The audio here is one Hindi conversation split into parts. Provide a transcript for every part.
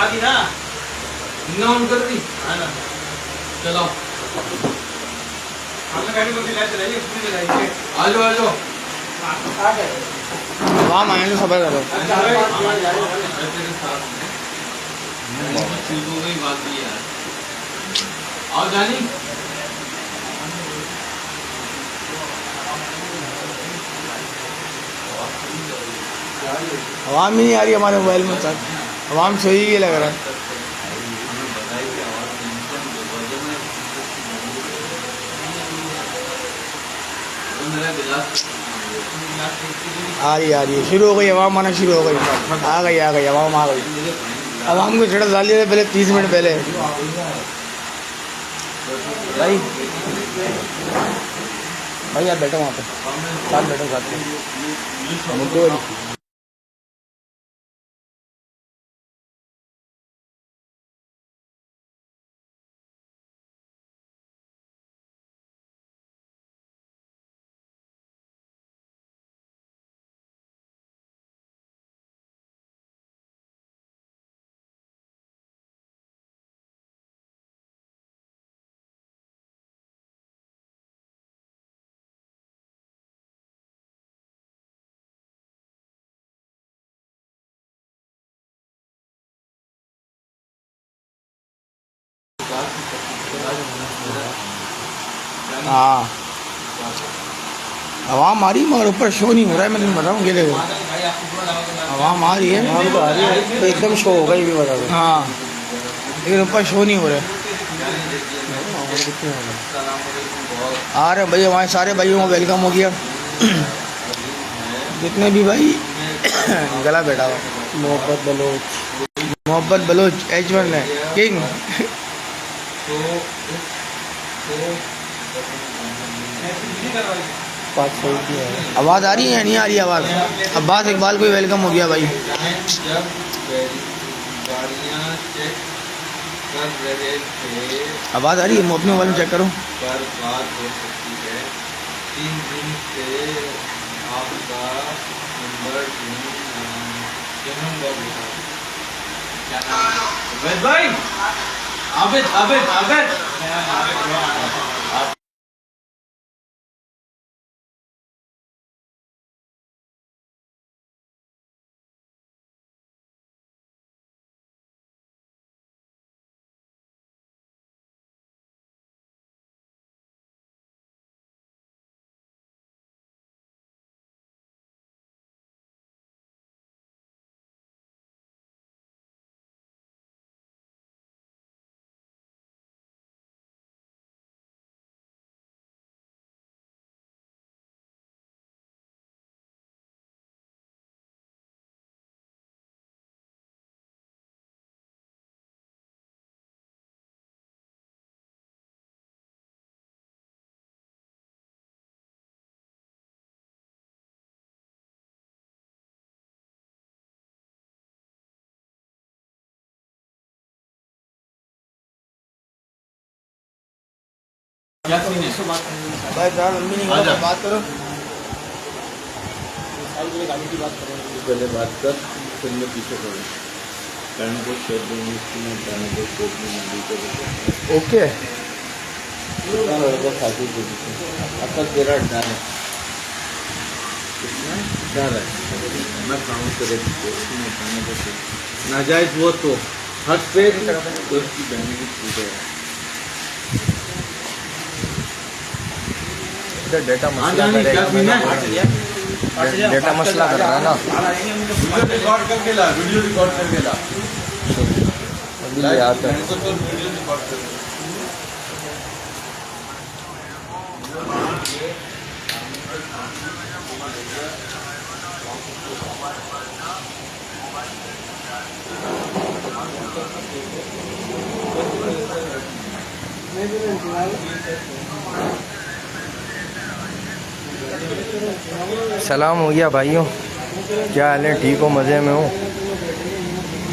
लगा दी ना, ऑन कर दी। चलो हमने गाड़ी को दिला चलाइए, उसमें लगाइए। आ जाओ आ जाओ। वहाँ मायने खबर करो। बात भी यार, आओ जानी। आवाम ही नहीं आ रही हमारे मोबाइल में सर, आवाम सोई ही लग रहा है। आ रही है, शुरू हो गई आवाम आना शुरू हो गई। आ गई आवाम आ गई। आवाम को झड़प डाल दिया पहले 30 मिनट पहले। भाई भाई आप बैठो वहाँ पे, साथ बैठो साथ में। हाँ आवाम आ रही मगर ऊपर शो नहीं हो रहा है। मैं तुम्हें बताऊँ ये देखो, आवाम आ रही है, आवाम तो आ रही है तो एकदम शो होगा ये भी बता दो। हाँ लेकिन ऊपर शो नहीं हो रहा है। आ रहे भाई, हमारे सारे भाइयों को वेलकम हो गया। जितने भी भाई गला बैठा हुआ। मोहब्बत बलोच H1 है किंग। आवाज़ आ रही है या नहीं आ रही आवाज़? अब्बास इकबाल को वेलकम हो गया भाई। आवाज़ आ रही है? अपने मोबाइल में चेक करो। भाई आबिद आबिद आबिद क्या सीन है? भाई जान अम्मी नहीं करो, बात करो। पहले बात कर, फिर मैं पीछे करूँ। करने को शेयर दूँगी, करने को शेयर दूँगी। ओके खाती अब तक तेरा डर है, डर है। मैं काम करे नाजायज वो तो हद पे तो उसकी बहन की छूट है। डेटा मसला डेटा मसला कर रहा है ना। वीडियो रिकॉर्ड करके ला, वीडियो रिकॉर्ड करके ला। अभी ले आता है। वीडियो रिकॉर्ड करके सलाम हो गया भाइयों, क्या हाल है? ठीक हो? मज़े में हो?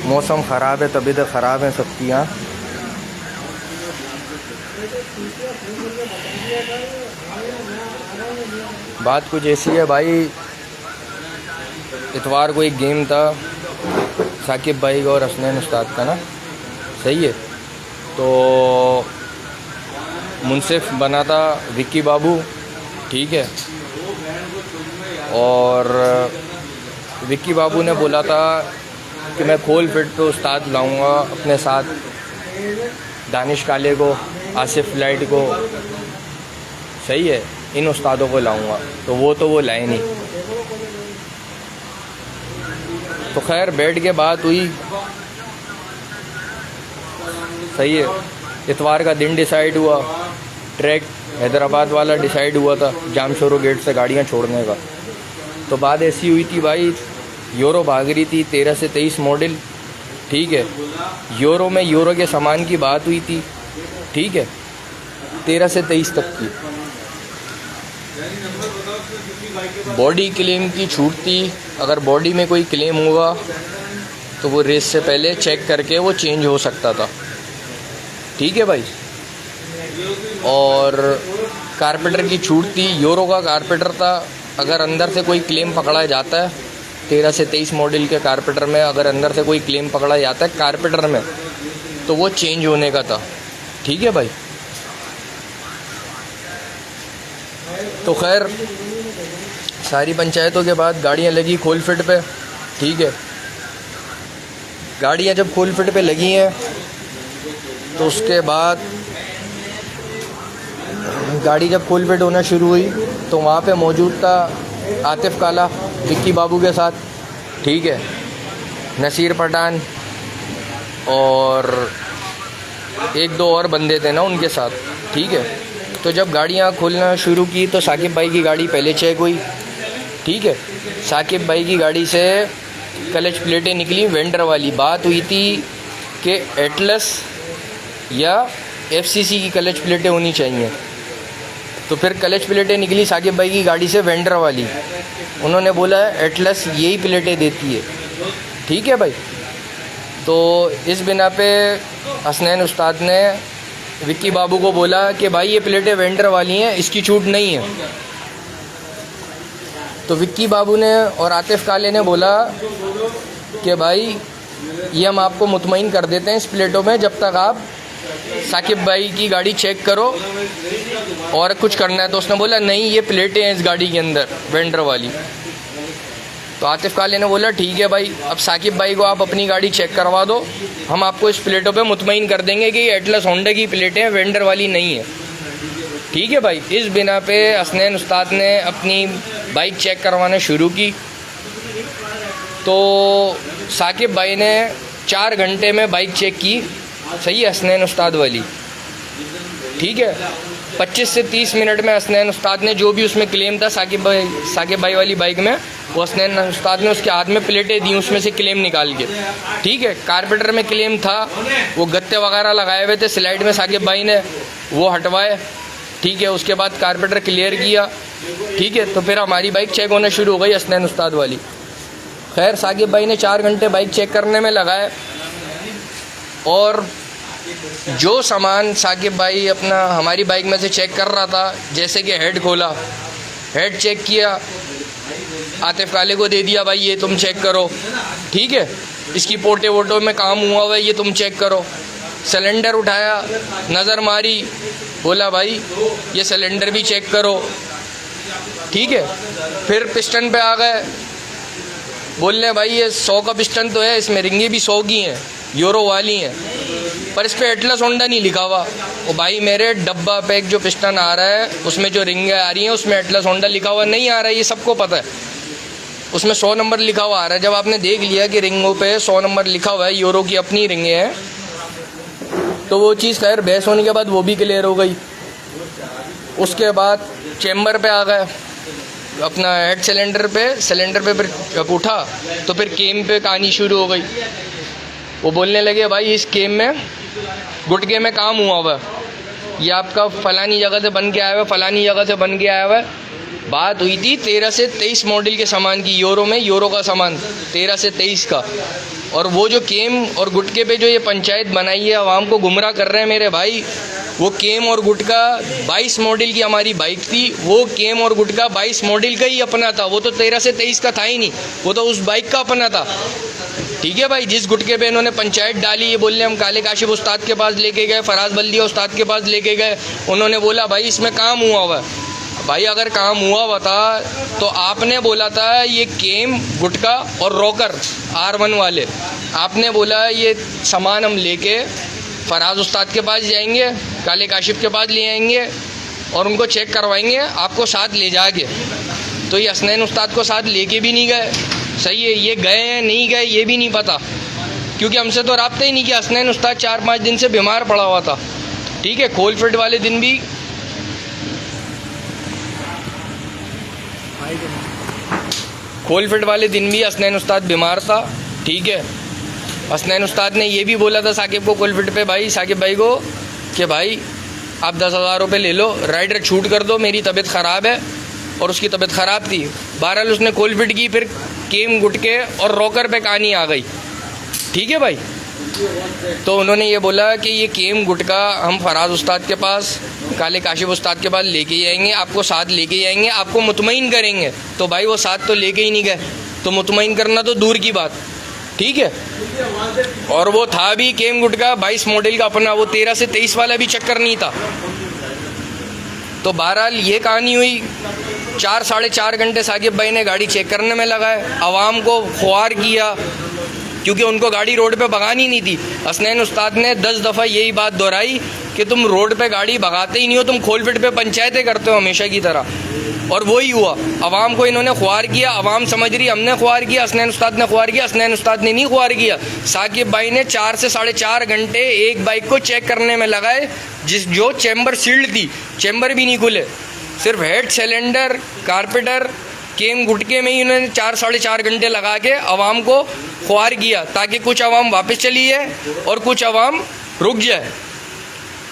मौसम ख़राब है, तबीयत ख़राब है सबकी। यहाँ बात कुछ ऐसी है भाई, इतवार को एक गेम था साकिब भाई का और हसनैन उस्ताद का ना, सही है। तो मुनसिफ बना था विक्की बाबू, ठीक है। और विक्की बाबू ने बोला था कि मैं खोल फिट पे उस्ताद लाऊंगा अपने साथ, दानिश काले को, आसिफ लाइट को, सही है, इन उस्तादों को लाऊंगा। तो वो लाए नहीं। तो खैर बैठ के बात हुई, सही है। इतवार का दिन डिसाइड हुआ, ट्रैक हैदराबाद वाला डिसाइड हुआ था, जामशोरो गेट से गाड़ियाँ छोड़ने का। तो बात ऐसी हुई थी भाई, यूरो भाग रही थी 13 से 23 मॉडल, ठीक है। यूरो में यूरो के सामान की बात हुई थी, ठीक है, 13 से 23 तक की। बॉडी क्लेम की छूट थी, अगर बॉडी में कोई क्लेम हुआ तो वो रेस से पहले चेक करके वो चेंज हो सकता था, ठीक है भाई। और कारपेटर की छूट थी, यूरो का कारपेटर था, अगर अंदर से कोई क्लेम पकड़ा जाता है 13 से 23 मॉडल के कारपेटर में, अगर अंदर से कोई क्लेम पकड़ा जाता है कारपेटर में तो वो चेंज होने का था, ठीक है भाई। तो खैर सारी पंचायतों के बाद गाड़ियाँ लगी खोल फिट पे, ठीक है। गाड़ियाँ जब खोल फिट पे लगी हैं तो उसके बाद गाड़ी जब खोल फिट होना शुरू हुई तो वहाँ पे मौजूद था आतिफ काला विक्की बाबू के साथ, ठीक है, नसीर पठान और एक दो और बंदे थे ना उनके साथ, ठीक है। तो जब गाड़ियाँ खोलना शुरू की तो साकिब भाई की गाड़ी पहले चेक हुई, ठीक है। साकिब भाई की गाड़ी से क्लच प्लेटें निकली वेंडर वाली। बात हुई थी कि एटलस या एफसीसी की क्लच प्लेटें होनी चाहिए, तो फिर क्लच प्लेटें निकली साकिब भाई की गाड़ी से वेंडर वाली। उन्होंने बोला एटलस यही प्लेटें देती है, ठीक है भाई। तो इस बिना पे हसनैन उस्ताद ने विक्की बाबू को बोला कि भाई ये प्लेटें वेंडर वाली हैं, इसकी छूट नहीं है। तो विक्की बाबू ने और आतिफ काले ने बोला कि भाई ये हम आपको मुतमईन कर देते हैं इस प्लेटों में, जब तक आप साकिब भाई की गाड़ी चेक करो और कुछ करना है। तो उसने बोला नहीं, ये प्लेटें हैं इस गाड़ी के अंदर वेंडर वाली। तो आतिफ काले ने बोला ठीक है भाई, अब साकिब भाई को आप अपनी गाड़ी चेक करवा दो, हम आपको इस प्लेटों पे मुतमईन कर देंगे कि ये एटलस होंडा की प्लेटें हैं, वेंडर वाली नहीं है, ठीक है भाई। इस बिना पे हसनैन उस्ताद ने अपनी बाइक चेक करवाना शुरू की। तो साकिब भाई ने 4 घंटे में बाइक चेक की, सही है, हसनैन उस्ताद वाली, ठीक है। 25 से 30 मिनट में हसनैन उस्ताद ने जो भी उसमें क्लेम था साकिब भाई वाली बाइक में, वो हसनैन उस्ताद ने उसके हाथ में प्लेटें दी उसमें से क्लेम निकाल के, ठीक है। कारपेटर में क्लेम था, वो गत्ते वगैरह लगाए हुए थे स्लाइड में, साकिब भाई ने वो हटवाए, ठीक है। उसके बाद कारपेटर क्लियर किया, ठीक है। तो फिर हमारी बाइक चेक होना शुरू हो गई हसनैन उस्ताद वाली। खैर साकिब भाई ने 4 घंटे बाइक चेक करने में लगाए, और जो सामान साकिब भाई अपना हमारी बाइक में से चेक कर रहा था, जैसे कि हेड खोला, हेड चेक किया, आतिफ काले को दे दिया, भाई ये तुम चेक करो, ठीक है, इसकी पोटे वोटों में काम हुआ हुआ है, ये तुम चेक करो। सिलेंडर उठाया, नज़र मारी, बोला भाई ये सिलेंडर भी चेक करो, ठीक है। फिर पिस्टन पे आ गए, बोलने भाई ये 100 का पिस्टन तो है, इसमें रिंगे भी 100 की हैं, यूरो वाली हैं, पर इस पर एटलस होंडा नहीं लिखा हुआ। और भाई मेरे डब्बा पैक जो पिस्टन आ रहा है उसमें जो रिंगें आ रही हैं उसमें एटलस होंडा लिखा हुआ नहीं आ रहा है, ये सबको पता है, उसमें 100 नंबर लिखा हुआ आ रहा है। जब आपने देख लिया कि रिंगों पे 100 नंबर लिखा हुआ है, यूरो की अपनी रिंगें हैं, तो वो चीज़ खैर बहस होने के बाद वो भी क्लियर हो गई। उसके बाद चैम्बर पे आ गए, अपना हेड सिलेंडर पे फिर जब उठा तो फिर केम पे कहानी शुरू हो गई। वो बोलने लगे भाई इस केम में गुटके में काम हुआ हुआ है, ये आपका फ़लानी जगह से बन के आया हुआ है, फ़लानी जगह से बन के आया हुआ है। बात हुई थी 13 से 23 मॉडल के सामान की, यूरो में यूरो का सामान 13 से 23 का। और वो जो केम और गुटके पे जो ये पंचायत बनाई है, आवाम को गुमराह कर रहे हैं मेरे भाई, वो केम और गुटका 22 मॉडल की हमारी बाइक थी, वो केम और गुटका 22 मॉडल का ही अपना था, वो तो 13 से 23 का था ही नहीं, वो तो उस बाइक का अपना था, ठीक है भाई। जिस गुटके पे इन्होंने पंचायत डाली, ये बोलने हम काले काशिफ उस्ताद के पास लेके गए, फराज बल्दिया उस्ताद के पास लेके गए, उन्होंने बोला भाई इसमें काम हुआ है। भाई अगर काम हुआ था तो आपने बोला था ये केम गुटका और रॉकर R1 वाले, आपने बोला ये सामान हम लेके फराज उस्ताद के पास जाएंगे, काले काशिफ के पास ले आएंगे और उनको चेक करवाएंगे आपको साथ ले जाके। तो ये हसनैन उस्ताद को साथ लेके भी नहीं गए। सही है, ये गए हैं नहीं गए ये भी नहीं पता, क्योंकि हमसे तो राब्ता ही नहीं किया। हसनैन उस्ताद 4-5 दिन से बीमार पड़ा हुआ था। ठीक है, खोल फिट वाले दिन भी हसनैन उस्ताद बीमार था। ठीक है, हसनैन उस्ताद ने ये भी बोला था साकिब को कोल फिट पे, भाई साकिब भाई को, कि भाई आप 10,000 रुपये ले लो, राइडर छूट कर दो, मेरी तबीयत ख़राब है। और उसकी तबीयत ख़राब थी। बहरहाल उसने कोल फिट की, फिर केम गुटके और रॉकर पे कहानी आ गई। ठीक है भाई, तो उन्होंने ये बोला कि ये केम गुटका हम फराज उस्ताद के पास, काले काशिफ उस्ताद के पास लेके जाएंगे, आपको साथ लेके जाएंगे, आपको मुतमईन करेंगे। तो भाई वो साथ तो लेके ही नहीं गए, तो मुतमईन करना तो दूर की बात। ठीक है, और वो था भी केम गुटका 22 मॉडल का अपना, वो 13 से 23 वाला भी चक्कर नहीं था। तो बहरहाल ये कहानी हुई। 4-4.5 घंटे साकिब भाई ने गाड़ी चेक करने में लगाए, आवाम को ख्वार किया, क्योंकि उनको गाड़ी रोड पे भगानी नहीं थी। हसनैन उस्ताद ने 10 दफ़ा यही बात दोहराई कि तुम रोड पे गाड़ी भगाते ही नहीं हो, तुम खोल फिट पे पंचायतें करते हो हमेशा की तरह। और वही हुआ, आवाम को इन्होंने ख्वार किया। आवाम समझ रही हमने ख्वार किया, हसनैन उस्ताद ने ख्वार किया। हसनैन उस्ताद ने नहीं ख्वार किया। साकिब भाई ने 4 से 4.5 घंटे एक बाइक को चेक करने में लगाए, जो चैम्बर सील्ड थी, चैम्बर भी नहीं खुले, सिर्फ हेड सिलेंडर कारपेटर केम गुटके में ही उन्होंने 4-4.5 घंटे लगा के आवाम को ख्वार किया, ताकि कुछ आवाम वापस चली जाए और कुछ आवाम रुक जाए।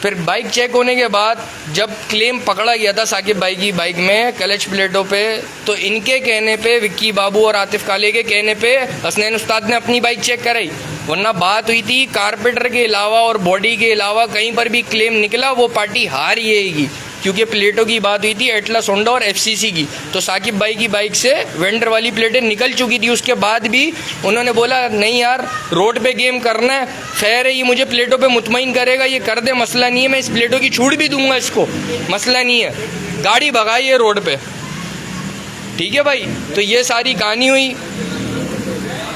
फिर बाइक चेक होने के बाद जब क्लेम पकड़ा गया था साकिब भाई की बाइक में क्लच प्लेटों पे, तो इनके कहने पे, विक्की बाबू और आतिफ काले के कहने पे हसनैन उस्ताद ने अपनी बाइक चेक कराई। वरना बात हुई थी कारपेटर के अलावा और बॉडी के अलावा कहीं पर भी क्लेम निकला वो पार्टी हार जाएगी, क्योंकि प्लेटों की बात हुई थी एटलस होंडा और FCC की। तो साकिब भाई की बाइक से वेंडर वाली प्लेटें निकल चुकी थी। उसके बाद भी उन्होंने बोला नहीं यार, रोड पे गेम करना है, खैर है ये मुझे प्लेटों पे मुतमईन करेगा, ये कर दे, मसला नहीं है, मैं इस प्लेटों की छूट भी दूंगा, इसको मसला नहीं है, गाड़ी भगाई है रोड पे। ठीक है भाई, तो ये सारी कहानी हुई।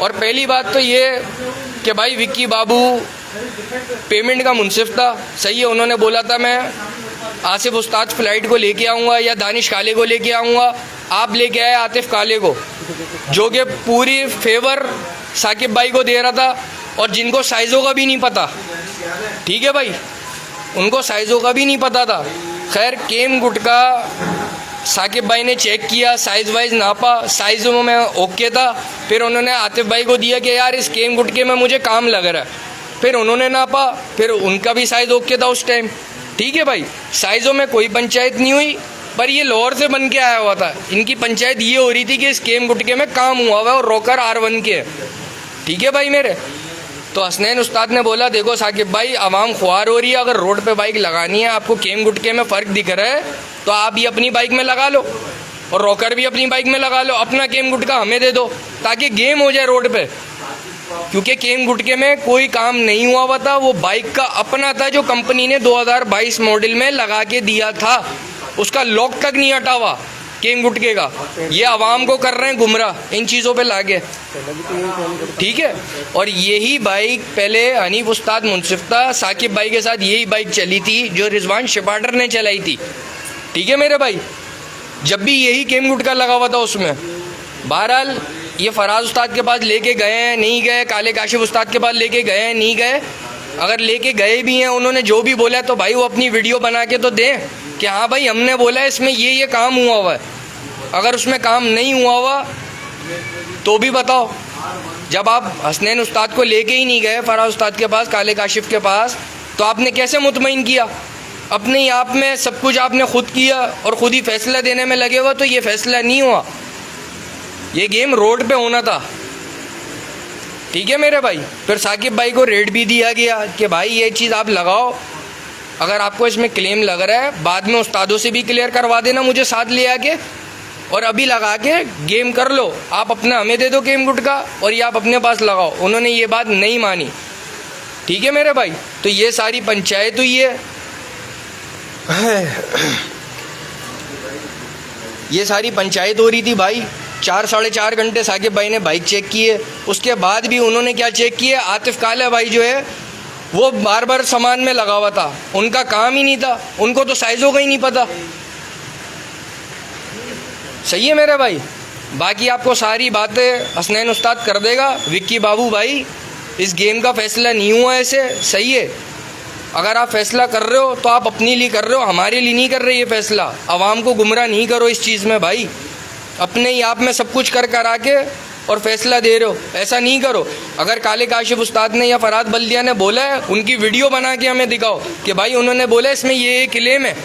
और पहली बात तो ये कि भाई विक्की बाबू पेमेंट का मुंसिफ था। सही है, उन्होंने बोला था मैं आसिफ उस्ताद फ्लाइट को लेके आऊँगा या दानिश काले को लेके आऊँगा। आप लेके आए आतिफ काले को, जो कि पूरी फेवर साकिब भाई को दे रहा था, और जिनको साइज़ों का भी नहीं पता। ठीक है भाई, उनको साइज़ों का भी नहीं पता था। खैर केम गुटका साकिब भाई ने चेक किया, साइज़ वाइज नापा, साइज़ों में ओके था। फिर उन्होंने आतिफ भाई को दिया कि यार इस केम गुटके में मुझे काम लग रहा है। फिर उन्होंने नापा, फिर उनका भी साइज़ ओके था उस टाइम। ठीक है भाई, साइज़ों में कोई पंचायत नहीं हुई, पर ये लाहौर से बन के आया हुआ था। इनकी पंचायत ये हो रही थी कि इस केम गुटके में काम हुआ हुआ है और रोकर R1 के। ठीक है भाई मेरे, तो हसनैन उस्ताद ने बोला देखो साकिब भाई, आवाम ख्वार हो रही है, अगर रोड पे बाइक लगानी है, आपको केम गुटके में फ़र्क दिख रहा है, तो आप ये अपनी बाइक में लगा लो और रॉकर भी अपनी बाइक में लगा लो, अपना केम गुटका हमें दे दो, ताकि गेम हो जाए रोड पे। क्योंकि केम गुटके में कोई काम नहीं हुआ था, वो बाइक का अपना था जो कंपनी ने 2022 मॉडल में लगा के दिया था, उसका लॉक तक नहीं हटा हुआ केम गुटके का। ये आवाम को कर रहे हैं गुमराह इन चीज़ों पे लाके। ठीक है, और यही बाइक पहले हनीफ उस्ताद मुंसिफ था, साकिब भाई के साथ यही बाइक चली थी जो रिजवान शिपाटर ने चलाई थी। ठीक है मेरे भाई, जब भी यही केम गुटका लगा हुआ था उसमें। बहरहाल ये फराज उस्ताद के पास लेके गए हैं नहीं गए, काले काशिफ उस्ताद के पास लेके गए हैं नहीं गए, अगर लेके गए भी हैं उन्होंने जो भी बोला है तो भाई वो अपनी वीडियो बना के तो दें कि हाँ भाई हमने बोला है इसमें ये काम हुआ हुआ है। अगर उसमें काम नहीं हुआ हुआ तो भी बताओ। जब आप हसनैन उस्ताद को लेके ही नहीं गए फराज उस्ताद के पास, काले काशिफ के पास, तो आपने कैसे मुतमईन किया? अपने ही आप में सब कुछ आपने खुद किया और खुद ही फैसला देने में लगे हुआ, तो ये फैसला नहीं हुआ, ये गेम रोड पे होना था। ठीक है मेरे भाई, फिर साकिब भाई को रेट भी दिया गया कि भाई ये चीज़ आप लगाओ, अगर आपको इसमें क्लेम लग रहा है बाद में उस्तादों से भी क्लियर करवा देना मुझे साथ ले आके। और अभी लगा के गेम कर लो, आप अपना हमें दे दो गेम गुटका और ये आप अपने पास लगाओ। उन्होंने ये बात नहीं मानी, ठीक है मेरे भाई। तो ये सारी पंचायत हुई है, ये सारी पंचायत हो रही थी भाई। 4 साढ़े 4 घंटे साकिब भाई ने बाइक चेक किए, उसके बाद भी उन्होंने क्या चेक किए, आतिफ काला भाई जो है वो बार बार सामान में लगा हुआ था, उनका काम ही नहीं था, उनको तो साइज़ों का ही नहीं पता। सही है मेरे भाई। बाकी आपको सारी बातें हसनैन उस्ताद कर देगा। विक्की बाबू भाई, इस गेम का फैसला नहीं हुआ ऐसे, सही है। अगर आप फैसला कर रहे हो तो आप अपने लिए कर रहे हो, हमारे लिए नहीं कर रहे ये फैसला। आवाम को गुमराह नहीं करो इस चीज़ में भाई, अपने ही आप में सब कुछ कर कर आके और फैसला दे रहे हो, ऐसा नहीं करो। अगर काले काशिफ उस्ताद ने या फरहाद बल्दिया ने बोला है, उनकी वीडियो बना के हमें दिखाओ कि भाई उन्होंने बोला इसमें ये क्लेम है,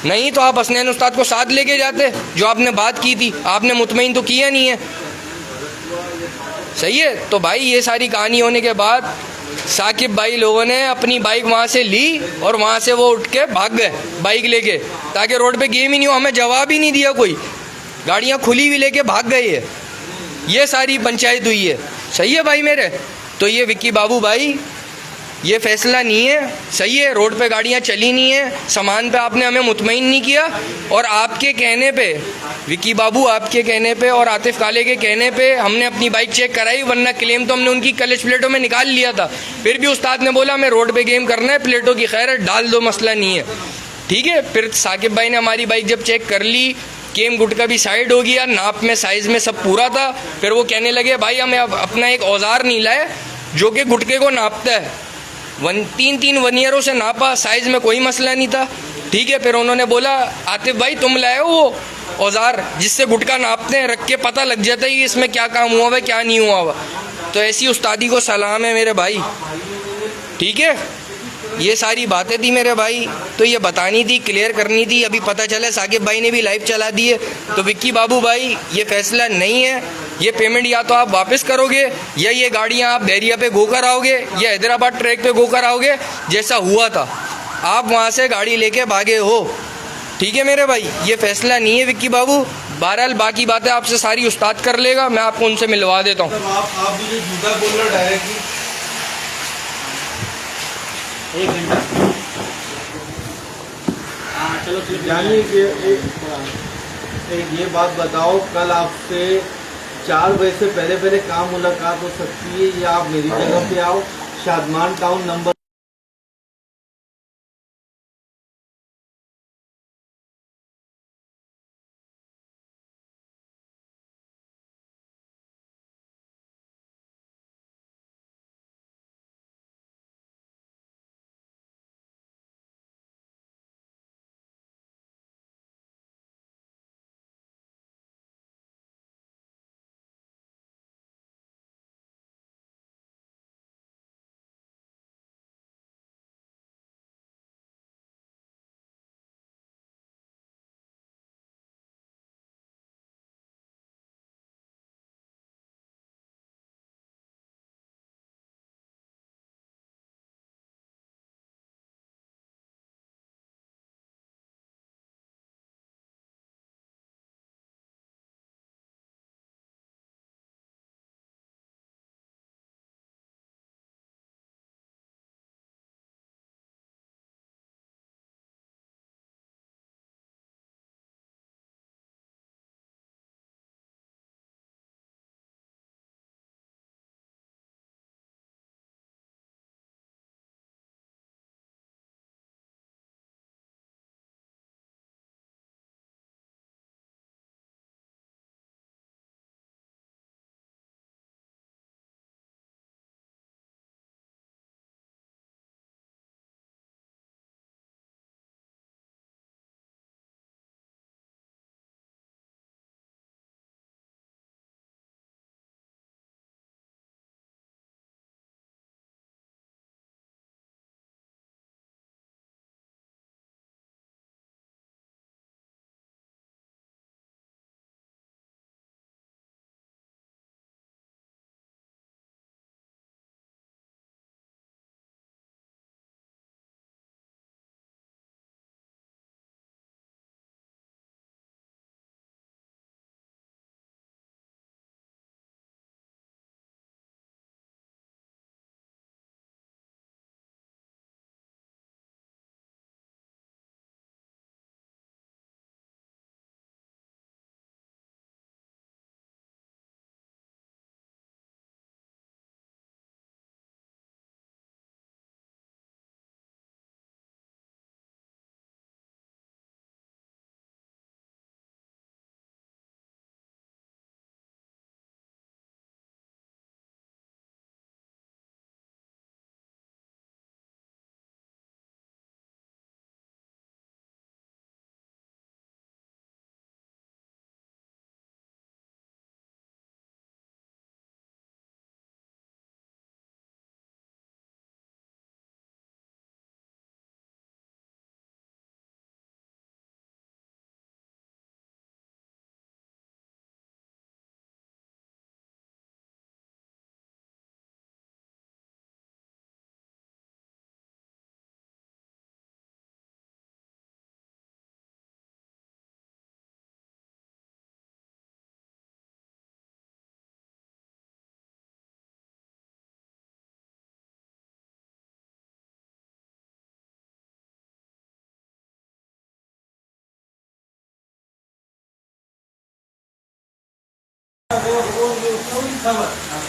नहीं तो आप हसनैन उस्ताद को साथ लेके जाते, जो आपने बात की थी, आपने मुतमईन तो किया नहीं है, सही है। तो भाई ये सारी कहानी होने के बाद साकिब भाई लोगों ने अपनी बाइक वहाँ से ली और वहाँ से वो उठ के भाग गए बाइक लेके, ताकि रोड पे गेम ही नहीं हो। हमें जवाब ही नहीं दिया कोई, गाड़ियाँ खुली हुई लेके भाग गई है। ये सारी पंचायत हुई है, सही है भाई मेरे। तो ये विक्की बाबू भाई, ये फैसला नहीं है, सही है। रोड पे गाड़ियाँ चली नहीं है, सामान पे आपने हमें मुतमईन नहीं किया, और आपके कहने पे विक्की बाबू, आपके कहने पे और आतिफ काले के कहने पे हमने अपनी बाइक चेक कराई, वरना क्लेम तो हमने उनकी क्लच प्लेटों में निकाल लिया था। फिर भी उस्ताद ने बोला हमें रोड पे गेम करना है, प्लेटों की खैर है, डाल दो, मसला नहीं है, ठीक है। फिर साकिब भाई ने हमारी बाइक जब चेक कर ली, केम गुटका भी साइड हो गया, नाप में साइज़ में सब पूरा था। फिर वो कहने लगे भाई हमें अपना एक औजार नहीं लाए जो कि गुटके को नापता है, 3 वनियरों से नापा, साइज़ में कोई मसला नहीं था, ठीक है। फिर उन्होंने बोला आतिफ भाई तुम लाए हो वो औजार जिससे गुटका नापते हैं, रख के पता लग जाता है कि इसमें क्या काम हुआ हुआ क्या नहीं हुआ हुआ। तो ऐसी उस्तादी को सलाम है मेरे भाई, ठीक है। ये सारी बातें थी मेरे भाई, तो ये बतानी थी, क्लियर करनी थी। अभी पता चला साकिब भाई ने भी लाइव चला दी है। तो विक्की बाबू भाई, ये फैसला नहीं है, ये पेमेंट या तो आप वापस करोगे या ये गाड़ियाँ आप बैरिया पे गो कर आओगे या हैदराबाद ट्रैक पे गो कर आओगे, जैसा हुआ था। आप वहाँ से गाड़ी लेके भागे हो, ठीक है मेरे भाई। ये फैसला नहीं है विक्की बाबू। बहरहाल बाकी बातें आपसे सारी उस्ताद कर लेगा, मैं आपको उनसे मिलवा देता हूँ। आप भी जो झूठा बोल रहे हो डायरेक्टली, एक घंटा चलो जानिए कि एक ये बात बताओ, कल आपसे 4 बजे से पहले काम मुलाकात हो सकती है, या आप मेरी जगह पे आओ, शादमान टाउन नंबर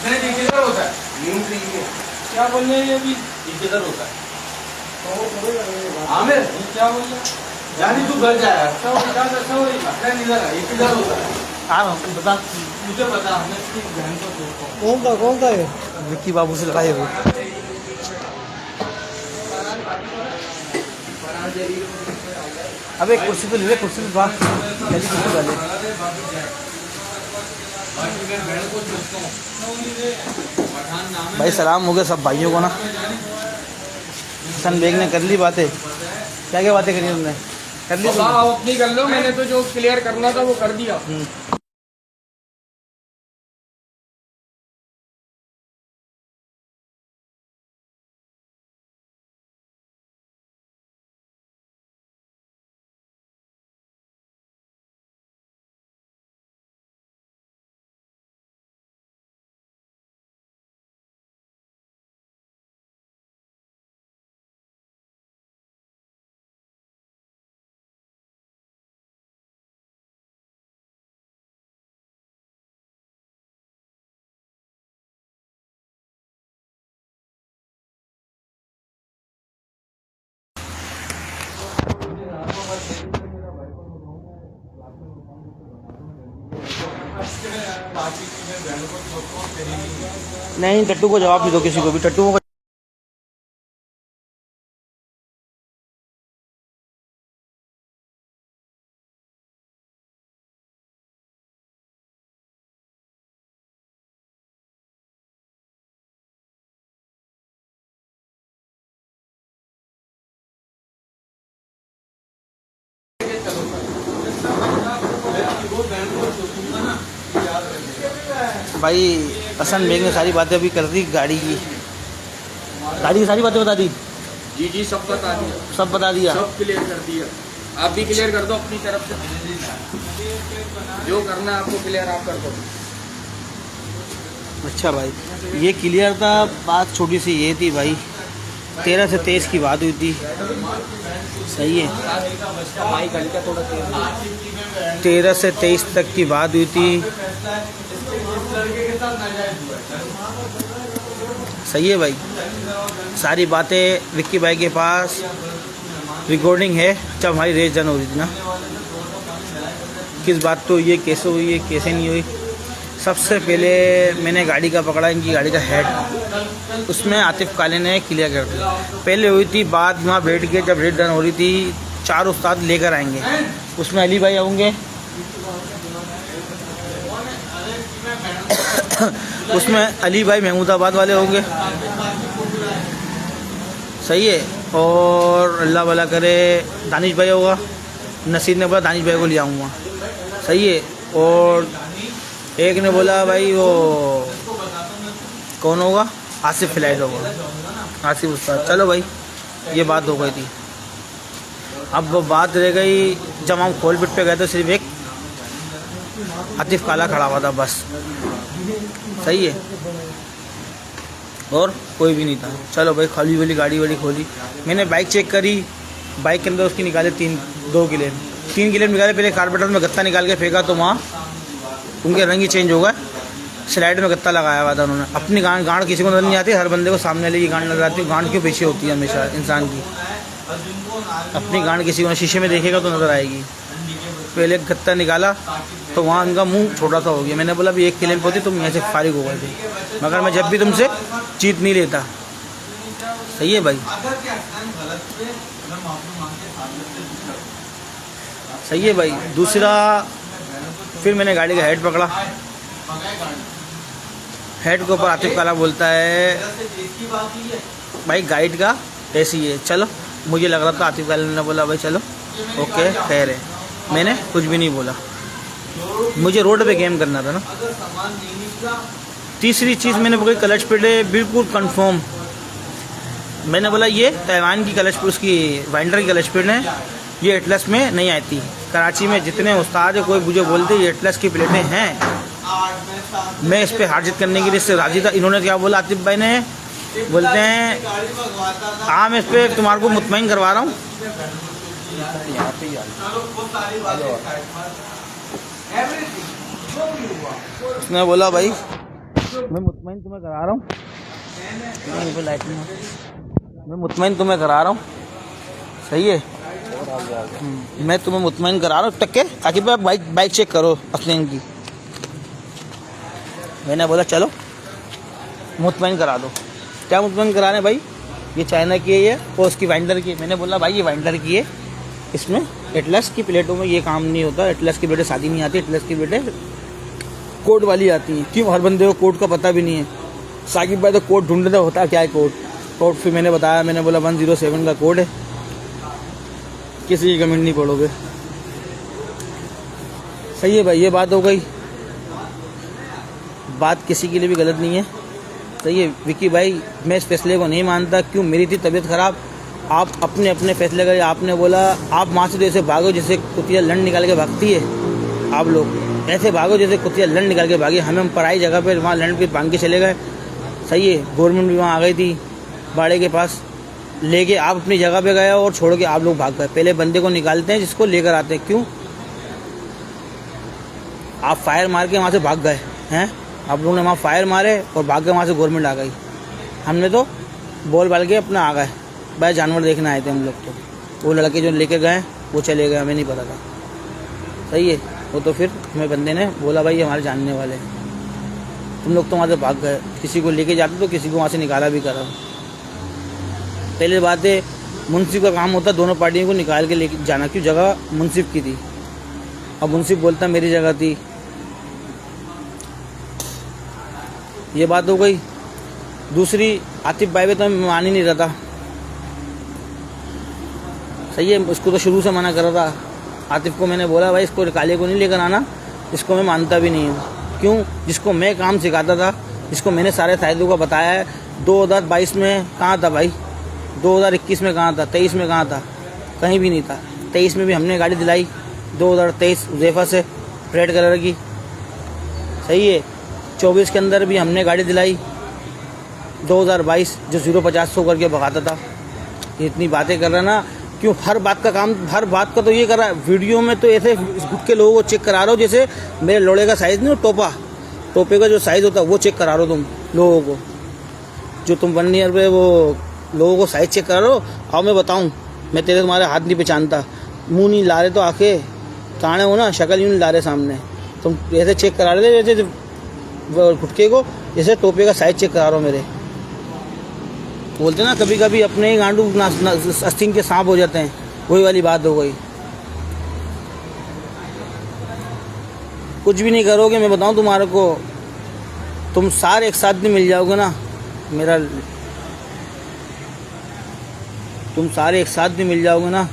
नहीं किधर होता है क्या बोल रहे हैं ये अभी किधर होता है आमिर क्या बोल रहे हैं जानी तू घर जाया इधर है ये किधर होता है बता मुझे पता हमें इसकी बहन को कौन था ये विक्की बाबू से लगाए हुए अबे कुर्सी तो ले कुर्सी पे बात कुर्सी डाले भाई सलाम हो गया सब भाइयों को ना सन बेग ने कर ली बातें क्या क्या बातें करी उन्होंने कर ली हाँ आप अपनी कर लो मैंने तो जो क्लियर करना था वो कर दिया नहीं टट्टू को जवाब भी दो किसी को भी टट्टू को भाई हसन बेग ने सारी बातें अभी कर दी गाड़ी की सारी बातें बता दी जी जी सब बता दिया सब बता दिया सब क्लियर कर दिया आप भी क्लियर कर दो अपनी तरफ से जो करना है आपको क्लियर आप कर दो अच्छा भाई ये क्लियर था बात छोटी सी ये थी भाई 13 से 23 की बात हुई थी सही है 13 से 23 तक की बात हुई थी सही है भाई सारी बातें विक्की भाई के पास रिकॉर्डिंग है जब हमारी रेस जन हो रही थी ना किस बात तो ये कैसे हुई है कैसे नहीं हुई सबसे पहले मैंने गाड़ी का पकड़ा इनकी गाड़ी का हेड उसमें आतिफ काले ने क्लियर कर दिया पहले हुई थी बात वहाँ बैठ के जब रेस डन हो रही थी 4 उस्ताद लेकर आएंगे उसमें अली भाई आएंगे उसमें अली भाई महमूदाबाद वाले होंगे सही है और अल्लाह भला करे दानिश भाई होगा नसीर ने बोला दानिश भाई को ले आऊँगा सही है और एक ने बोला भाई वो कौन होगा आसिफ फिलाइट होगा आसिफ उस्ताद चलो भाई ये बात हो गई थी अब वो बात रह गई जब हम खोल पिट पे गए थे सिर्फ एक आतिफ काला खड़ा हुआ था बस सही है और कोई भी नहीं था चलो भाई खाली वाली गाड़ी वाली खोली मैंने बाइक चेक करी बाइक के अंदर उसकी निकाले 3 किले निकाले पहले कार्बोरेटर में गत्ता निकाल के फेंका तो वहाँ उनके रंग ही चेंज हो गए स्लाइड में गत्ता लगाया हुआ था उन्होंने अपनी गांड किसी को नजर नहीं आती हर बंदे को सामने वाले की गांड नजर आती है गांड क्यों पीछे होती है हमेशा इंसान की अपनी गांड किसी को शीशे में देखेगा तो नज़र आएगी पहले गत्ता निकाला तो वहाँ उनका मुंह छोटा सा हो गया मैंने बोला भी 1 किले पे होती तुम यहाँ से फारिग हो गए थे मगर मैं जब भी तुमसे जीत नहीं लेता सही है भाई सही है भाई दूसरा फिर मैंने गाड़ी का हेड पकड़ा हेड के ऊपर आतिफ काला बोलता है भाई गाइड का ऐसी है चलो मुझे लग रहा था आतिफ काला ने बोला भाई चलो ओके खैर है मैंने कुछ भी नहीं बोला मुझे रोड पे गेम करना था ना तीसरी चीज़ मैंने बोली क्लच पेड है बिल्कुल कंफर्म मैंने बोला ये ताइवान की क्लच उसकी वाइंडर की क्लच पेड है ये एटलस में नहीं आती कराची में जितने उस्ताद है कोई मुझे बोलते ये एटलस की प्लेटें हैं मैं इस पर हार जीत करने के लिए इससे राजी था इन्होंने क्या बोला आतिफ भाई ने बोलते हैं हाँ मैं इस पर तुम्हारे को मुतमईन करवा रहा हूँ उसने बोला भाई मैं मुतमईन तुम्हें करा रहा हूँ, मैं मुतमईन तुम्हें करा रहा हूँ, सही है। मैं तुम्हें मुतमईन करा रहा हूँ टक्के, ताकि बाइक चेक करो अपने इनकी। मैंने बोला चलो मुतमईन करा दो। क्या मुतमईन करा रहे भाई? ये चाइना की है ये, और उसकी वाइंडर की। मैंने बोला भाई ये वाइंडर की है, इसमें एटलस की प्लेटों में ये काम नहीं होता। एटलस की प्लेटें शादी नहीं आती, एटलस की प्लेटें कोड वाली आती हैं। क्यों? हर बंदे को कोड का पता भी नहीं है। साकिब भाई तो कोड ढूंढ रहे होता क्या है कोड। फिर मैंने बताया, मैंने बोला 107 का कोड है, किसी की कमेंट नहीं पढ़ोगे। सही है भाई, ये बात हो गई। बात किसी के लिए भी गलत नहीं है, सही है। विकी भाई मैं इस फैसले को नहीं मानता। क्यों? मेरी थी तबीयत खराब, आप अपने अपने फैसले करें। आपने बोला आप वहाँ से जैसे भागो जैसे कुतिया लंड निकाल के भागती है, आप लोग ऐसे भागो जैसे कुतिया लंड निकाल के भागी। हम पराई जगह पे वहाँ लंड पे भाग के चले गए, सही है। गवर्नमेंट भी वहाँ आ गई थी बाड़े के पास, लेके आप अपनी जगह पे गए और छोड़ के आप लोग भाग गए। पहले बंदे को निकालते हैं जिसको लेकर आते हैं। क्यों? आप फायर मार के वहाँ से भाग गए हैं, आप लोगों ने वहाँ फायर मारे और भाग के वहाँ से गवर्नमेंट आ गई। हमने तो बॉल बाल के अपना आ गए भाई, जानवर देखने आए थे हम लोग। तो वो लड़के जो लेके गए वो चले गए, हमें नहीं पता था, सही है। वो तो फिर हमें बंदे ने बोला भाई हमारे जानने वाले हैं, तुम लोग तो वहाँ से भाग गए। किसी को लेके जाते तो किसी को वहाँ से निकाला भी करा। पहले बात है मुंसिफ का काम होता दोनों पार्टियों को निकाल के लेके जाना। क्यों? जगह मुंसिफ की थी, अब मुंसिफ बोलता मेरी जगह थी। ये बात हो गई। दूसरी, आतिफ भाई भी तो मान ही नहीं रहा था, सही है। उसको तो शुरू से मना कर रहा था। आतिफ को मैंने बोला भाई इसको काले को नहीं लेकर आना, इसको मैं मानता भी नहीं हूँ। क्यों? जिसको मैं काम सिखाता था, जिसको मैंने सारे फायदों का बताया है। 2022 में कहाँ था भाई? 2021 में कहाँ था? 23 में कहाँ था? कहीं भी नहीं था। 23 में भी हमने गाड़ी दिलाई 2023 उज़ैफा से, रेड कलर की, सही है। 24 के अंदर भी हमने गाड़ी दिलाई 2022 जो 0-50 करके भगाता था। ये इतनी बातें कर रहा है ना। क्यों? हर बात का काम, हर बात का तो ये कर रहा है। वीडियो में तो ऐसे घुट के लोगों को चेक करा रहे हो जैसे मेरे लोड़े का साइज़ नहीं, टोपे का जो साइज़ होता है वो चेक करा रहे हो तुम लोगों को। जो तुम 1 ईयर पे वो लोगों को साइज़ चेक करा रहे हो। आओ मैं बताऊँ, मैं तेरे तुम्हारे हाथ नहीं पहचानता, मुँह नहीं ला रहे तो आके काने हो ना, शक्ल यूँ नहीं ला रहे सामने। तुम ऐसे चेक करा रहे थे जैसे गुटके को, जैसे टोपे का साइज़ चेक करा रहे हो मेरे। बोलते ना कभी कभी अपने ही गांडू अस्तीन के सांप हो जाते हैं, वही वाली बात हो गई। कुछ भी नहीं करोगे, मैं बताऊं तुम्हारे को, तुम सारे एक साथ नहीं मिल जाओगे ना मेरा, तुम सारे एक साथ भी मिल जाओगे ना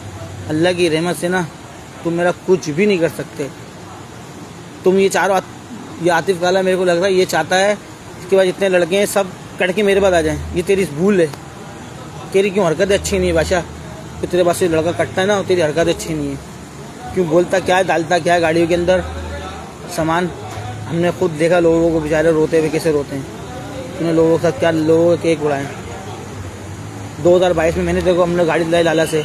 अल्लाह की रहमत से ना, तुम मेरा कुछ भी नहीं कर सकते। तुम ये चारों, ये आतिफ काला मेरे को लग रहा है ये चाहता है इसके बाद जितने लड़के हैं सब कट के मेरे पास आ जाएं। ये तेरी भूल है, तेरी क्यों हरकतें अच्छी नहीं है बादशाह। तो तेरे पास से लड़का कटता है ना, तेरी हरकतें अच्छी नहीं है। क्यों? बोलता क्या है, डालता क्या है गाड़ियों के अंदर सामान। हमने खुद देखा लोगों को बेचारे रोते हुए कैसे रोते हैं। उन्हें लोगों के साथ क्या, लोगों के केक उड़ाएं। 2022 में मैंने तेरे को, हमने गाड़ी दिलाई लाला से,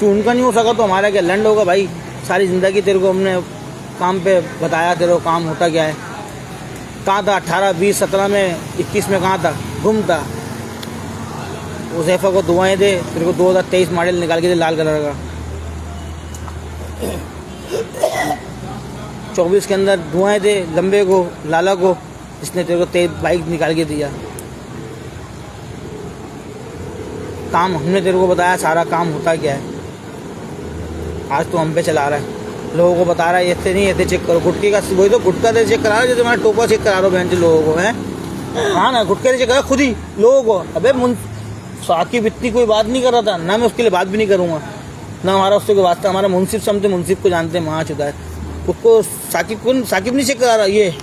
तू उनका नहीं हो सका तो हमारा क्या लैंड होगा भाई। सारी ज़िंदगी तेरे को हमने काम पे बताया, तेरे को काम होता क्या है। कहाँ था 18, 20, 17 में, 21 में कहाँ था? गुम था। उज़ैफा को दुआएं दे, तेरे को 2023 मॉडल निकाल के दे लाल कलर का। 24 के अंदर दुआएं दे लंबे को, लाला को, जिसने तेरे को तेज बाइक निकाल के दिया। काम हमने तेरे को बताया, सारा काम होता क्या है। आज तो हम पे चला रहा है, लोगों को बता रहा है ऐसे नहीं, ऐसे चेक करो। गुटके का वही तो गुटका से चेक करा रहा है, जैसे तुम्हारा टोपा चेक करा रहा हो बहन लोगों को है। हाँ ना, गुटके से चेक करा खुद ही लोगों को। अबे साकिब इतनी कोई बात नहीं कर रहा था ना, मैं उसके लिए बात भी नहीं करूँगा ना, हमारा उससे कोई वास्ता। हमारा मुंसिफ समझते, मुंसिफ को जानते हैं, वहाँ चुका है उसको। साकिब नहीं चेक करा रहा, ये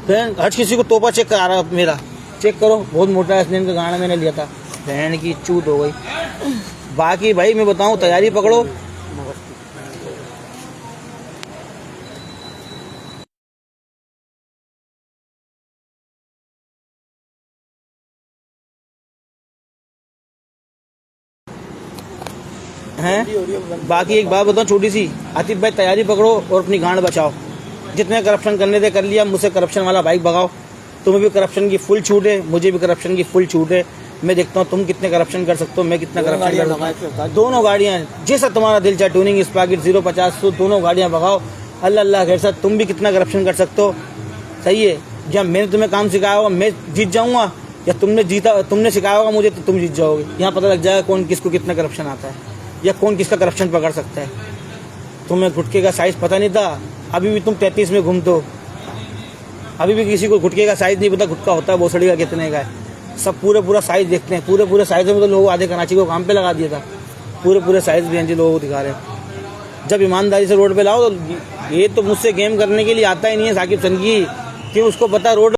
बहन हर किसी को तोपा चेक करा रहा मेरा। चेक करो, बहुत मोटा है, इसने का गाना मैंने लिया था, बहन की चूत हो गई। बाकी भाई मैं बताऊँ, तैयारी पकड़ो। हैं बाकी एक बात बताऊँ छोटी सी, आतिफ भाई तैयारी पकड़ो और अपनी गांड बचाओ। जितने करप्शन करने थे कर लिया, मुझसे करप्शन वाला बाइक भगाओ। तुम्हें भी करप्शन की फुल छूट है, मुझे भी करप्शन की फुल छूट है। मैं देखता हूँ तुम कितने करप्शन कर सकते हो, मैं कितना करप्शन कर सकता हूँ। दोनों गाड़ियाँ जैसा तुम्हारा दिल चाहे, ट्यूनिंग स्पार्किट 050 दोनों गाड़ियाँ भगाओ। अल्लाह अल्लाह खैर साथ तुम भी कितना करप्शन कर सकते हो। सही है, जब मैंने तुम्हें काम सिखाया होगा मैं जीत जाऊँगा, या तुमने सिखाया होगा मुझे तो तुम जीत जाओगे। यहाँ पता लग जाएगा कौन किसको कितना करप्शन आता है या कौन किसका करप्शन पकड़ सकता है। तुम्हें गुटके का साइज पता नहीं था, अभी भी तुम 33 में घूमते हो। अभी भी किसी को गुटके का साइज नहीं पता, गुटका होता है भोसड़ी का कितने का है। सब पूरा साइज देखते हैं, पूरे साइज में तो लोग आधे कराची को काम पे लगा दिया था। पूरे साइज भी जी लोगों को दिखा रहे हैं। जब ईमानदारी से रोड पे लाओ तो ये तो मुझसे गेम करने के लिए आता ही नहीं है साकिब संगी, कि उसको पता रोड